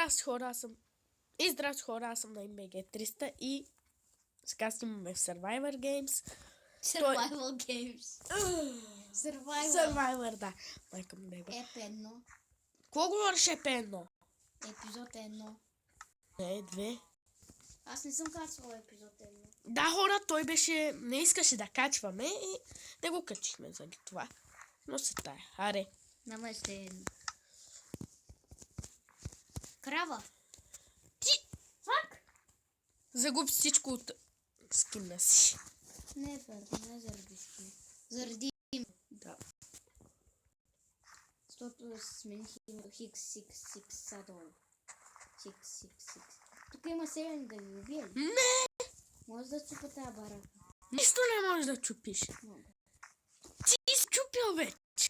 здрасти хора, аз съм на MBG300 и сега снимаме в Survivor Games. Survival Games. Survivor, да. Майка му бебе. Еп1. Какво говориш Еп1? Епизод 1. Не, 2. Аз не съм качвала епизод 1. Да, хора, той беше... Не искаше да качваме и не го качихме заради това. Но се тая. Аре. Наместе едно. Крава. Ти! Фак! Загуби всичко от скина си. Не е верно, не заради скина. Заради им. Да. Защото смених Хикс Садол. Хикс. Тук има селен да ви убие ли? Не! Може да чупа тази барака. Нищо не можеш да чупиш. Мога. Ти изчупил вече.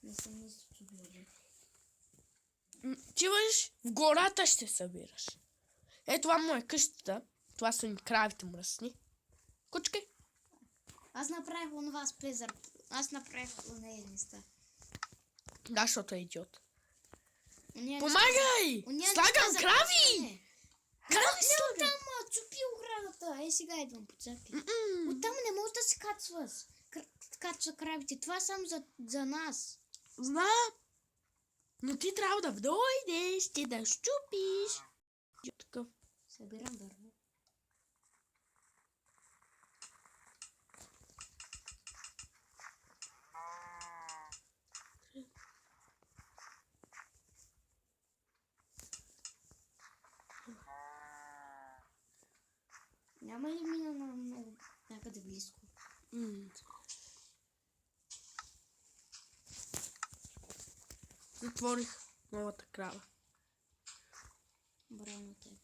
Не съм нищо чупил бе. Ти въж в гората ще събираш. Е, това му е къщата. Това са ни кравите мръсни. Кучкай. Аз направих онова с плезър. Аз направих онези неща. Да, защото е идиот. Ония Помагай! неща Слагам за крави! качване. Крави Не слагам! оттам чупи оградата. Ей сега идвам поцепи. Оттам не може да се качваш. Качва кравите. Това е само за нас. Знам. Но ти трябва да дойдеш, ти да щупиш. Такъв. Събирам дърво. Няма ли мина на много някъде близко? Затворих новата крава. Браво на тебе.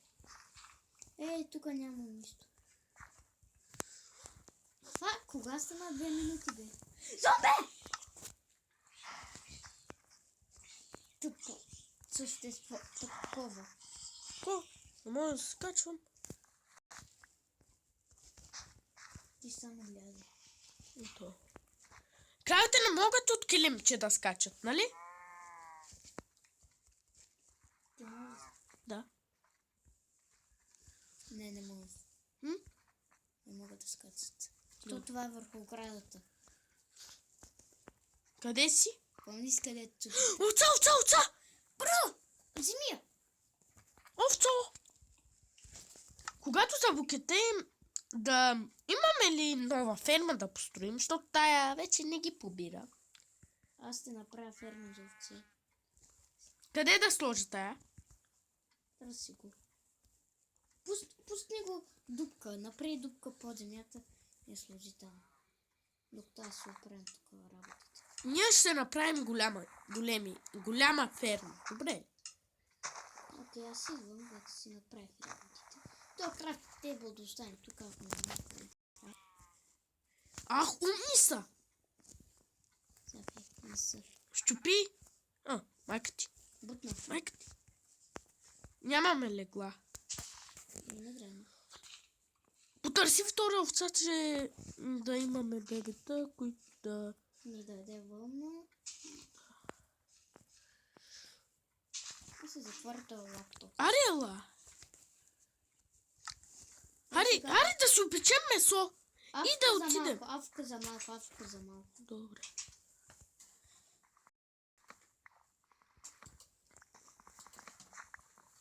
Ей, тук няма нищо. Кога стана 2 минути, бе? Зомбе! Тъпо. Същество. Такова. Ко? Не мога да се скачвам. Ти само гледай. Ето. Кравите не могат от килимче да скачат, нали? Ти можеш? Да. Не мога. Не могат да скачат. Да. Това е върху оградата. Къде си? Помниш където... Овца! Бро! Вземи я! Овцо! Когато забукетеем да имаме ли нова ферма да построим, защото тая вече не ги побира. Аз ще направя ферма за овце. Къде да сложи тая? Търси го. Пусни го дупка. Направи дупка под земята и сложи там. Докато аз се оправям тук работата. Ние ще направим голяма ферма. Добре. Окей, аз идвам, да си направих работите. Това крафт тейбъл да остане тук, ако не направим. Ах, умни са! Не са. Щупи! Майка ти. Бутна. Майка ти. Нямаме легла. Не дрема. Потърси втора овца, че да имаме бебета, които да... Ни даде вълна. И се затвори този лаптоп. Арела! Аре да се опечем месо! И да отидем. Авка за малко. Добре.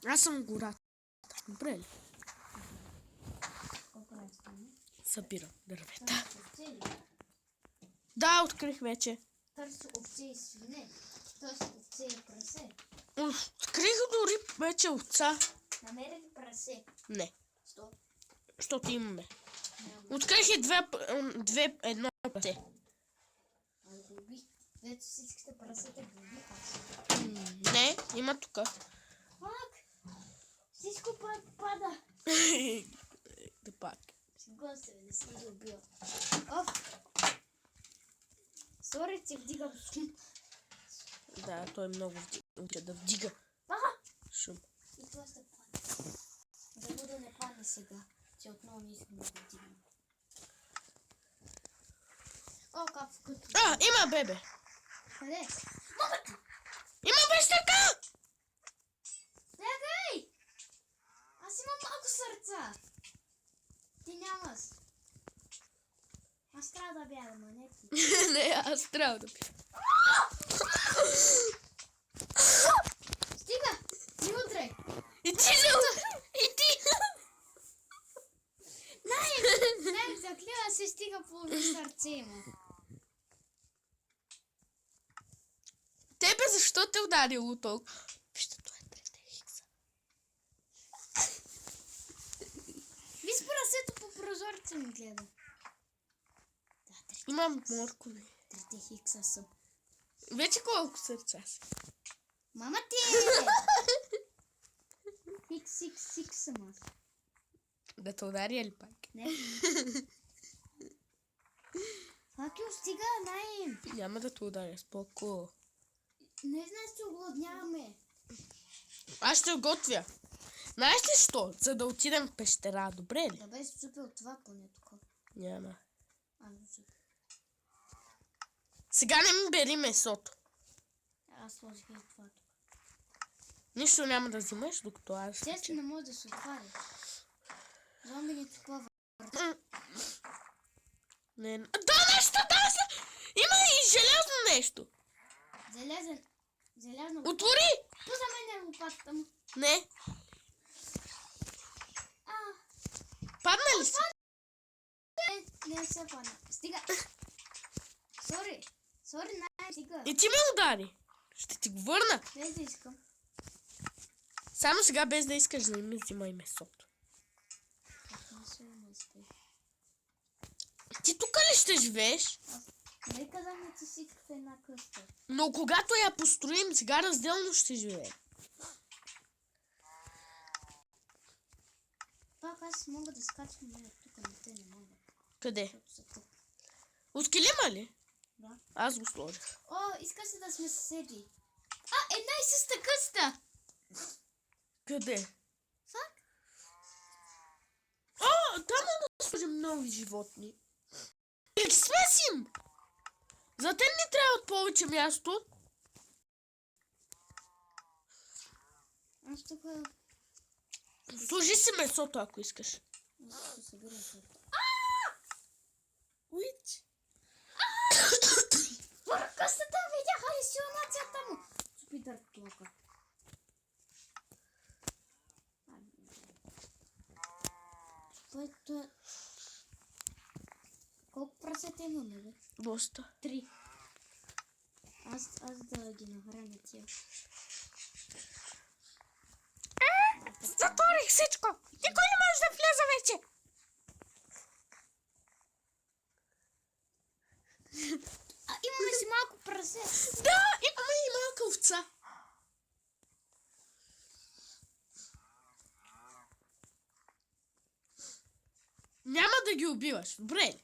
Аз съм гората. Добре ли? Събирам дървета. Да, открих вече. Търси овце и свине. Търси овце и прасе. Открих дори вече овца. Намерих прасе. Не. Стоп. Защото имаме. Открих и едно прасе. Аз го убих. Вече всичките прасета го убиха. Не, има тук. Пак! Всичко пада. Да пак. Гости, не си ги убил. Сори, че вдигам шум. Да, той е много уча да вдига шум. И това ще падне. Да го да не падне сега, че отново не искам да го вдигам. Как вкътно. Има бебе. Къде? Мама ти! Има вещака! Бягай! овца! Ти нямаш. Аз трябва да бягам, а не ти. Не, аз трябва да пия. Стига! Не удрай! И ти И ти! Най, заклева се, стига половин сърце има. Тебе защо те ударило толкова? Вижте, това е трета хикса. Виж прасето по прозорца ми гледа. Да, Имам моркови. трета хикса съм. Вече колко сърца си? Мама ти! Хикс съм аз. Да те удари ли пак? Не. Факел, стига, Наим. Няма да те ударя, споко. Не знае, че огладняваме. Аз ще готвя. Знаеш ли що? За да отидем в пещера, добре ли? Да бе супил това поне тук. Няма. Аз Сега не ми бери месото. сложих и това тук. Нищо няма да взимаш, докато аз... Често не може да се отваря. Зомби не тупава. Не. Да, нещо! Има и желязно нещо. Желязно. Отвори! Ту за мен е лопатата му. Не. Падна ли си? Не се падна. Стига. Сори, Наим, стига. И ти ме удари. Ще ти го върна. Без да искам. Само сега без да искаш да ми взимай месото. Ти тук ли ще живееш? Не казвам, че си в една къща. Но когато я построим, сега разделно ще живеем. Пак аз мога да скачам, но тук на те не мога. Къде? Защото са тук. От килима ли? Да. Аз го сложих. О, иска се да сме съседи. Една и съща къща! Къде? Фак? Там да сложим нови животни. И ги смесим! За те ни трябва повече място. Аз тук... Сложи си месото, ако искаш. Аз ще събирам това. Уич. Върху къщата видях халюцинацията му! Супитър тлока. Той... Колко прасета имаме, бе? Доста. 3. Аз да ги нахраня тия. Затворих всичко! Никой не може да влезе вече! Имаме си малко прасе. Да, имаме и малка овца. Няма да ги убиваш, добре ли?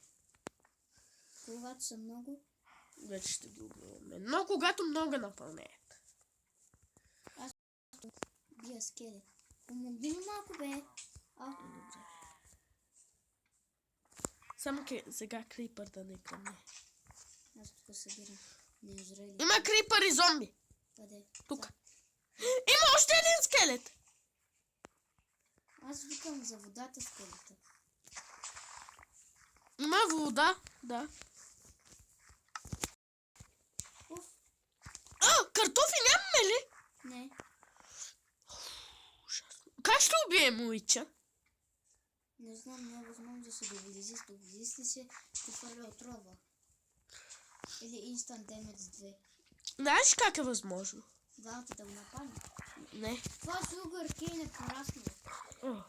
Когато са много... Вече ще ги убиваме. Но когато много напълнеят. Аз бия скелет. Помогни ми малко, бе. Добре. Само сега крипър да не къмне. Аз тук събирам неозрели. Има крипър и зомби. Къде? Тук. Има още един скелет. Аз викам за водата скелета. Има вода, да. Уф, Картофи нямаме ли? не. Ужасно. Как ще убием Уича? Не знам, не е възможно да се доблизи. Доблизи ли се, ще хвърля отрова. Или Instant Damage 2. Знаеш как е възможно? Двамата да го нападне. Не. Това Sugar Cane е пораснал. О,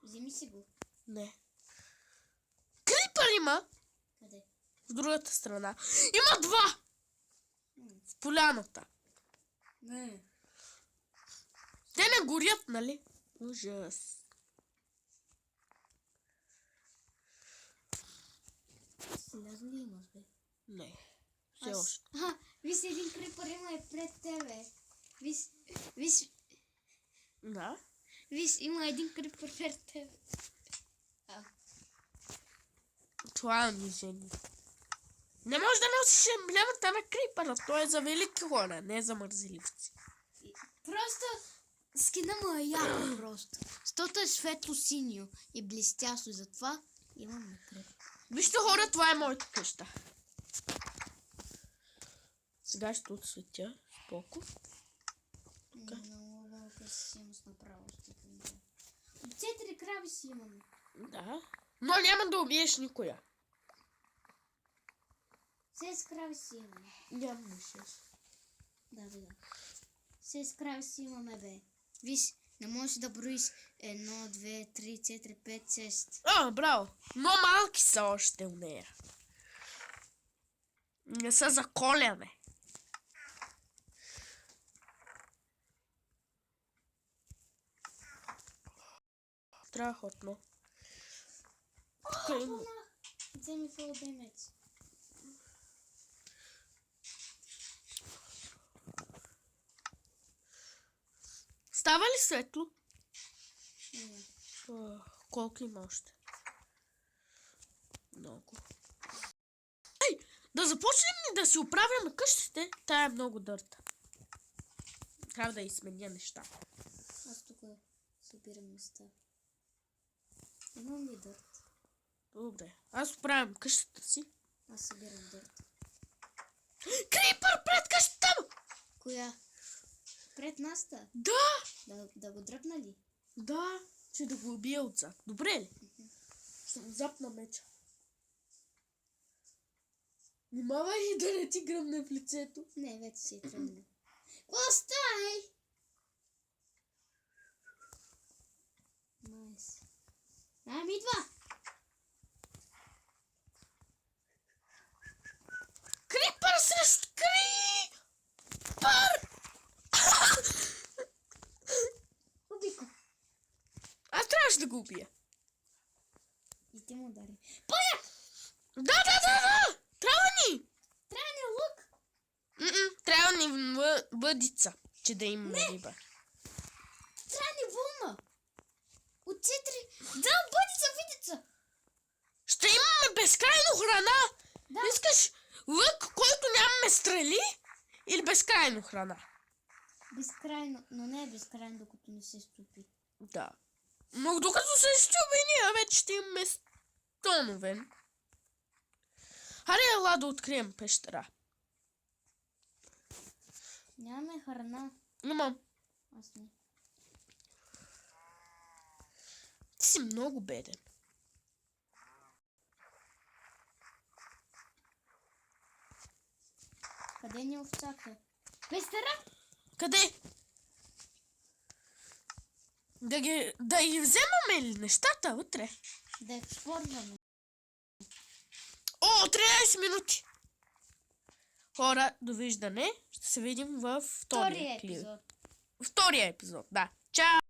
Вземи си го. не. Крипър има. Къде? В другата страна. Има два. В поляната. Не. Те не горят, нали? Ужас. Сериозно ли имаш, бе? Не. Все още. Виж един крипър има е пред тебе. Да. Виж, има един крипър пред тебе. Това е унижение. Не можеш да носиш емблемата на крипъра. Той е за велики хора, не за мързеливци. Просто Скина му е яко просто. Защото е светло-синьо и блестящо, затова имам накрив. Вижте, хора, това е моята къща. Сега ще отсветя. Споко. Много малка симус направо ще помня. 4 крави си имаме. Да. Но няма да убиеш никоя. 6 крави си имаме. Няма 6. Да. 6 крави си имаме, бе. Виж, не можеш да броиш 1, 2, 3, 4, 5, 6. А, браво. Но малки са още у нея. Не са заколяне. Страхотно. Тук има. Вземи фул демец. Става ли светло? Не. Колко има още? Много. Ей, да започнем ли да си оправяме къщите? Тая е много дърта. Трябва да изменя неща. Аз тук събирам неща. Имам ли дърт? Добре. Аз оправям къщата си. Аз събирам дърт. Крипър пред къщата му! Коя? Пред наста? Да! Да го дръпна ли? Да, че да го убия отзад. Добре ли? Ще му запна меча. Внимавай и да не ти гръмне в лицето. Не, вече си е тръгнал. Остай! Найс. Ами идва! Крипър срещу крипър! Уби го. Аз трябваше да го убия. И ти му удари. Поя! Да! Трябва ни! Трябва ни лук! Трябва ни въдица, че да имаме риба. Трябва ни вълна! От 4... Да, бъдица, видица! Ще имаме безкрайно храна! Да. Искаш лък, който нямаме стрели? Или безкрайно храна? Безкрайно, но не е безкрайно, докато не се стопи. Да. Но докато се стюби, ние вече ще имаме тонове. Хайде, ела да открием пещера. Нямаме храна. Имам. Аз не. Ти си много беден. Къде ни е овцата? Пещера? Къде? Да ги вземаме ли нещата утре? Да експортваме. О, 13 минути! Хора, довиждане. Ще се видим във втория Втория епизод. Втория епизод, да. Чао!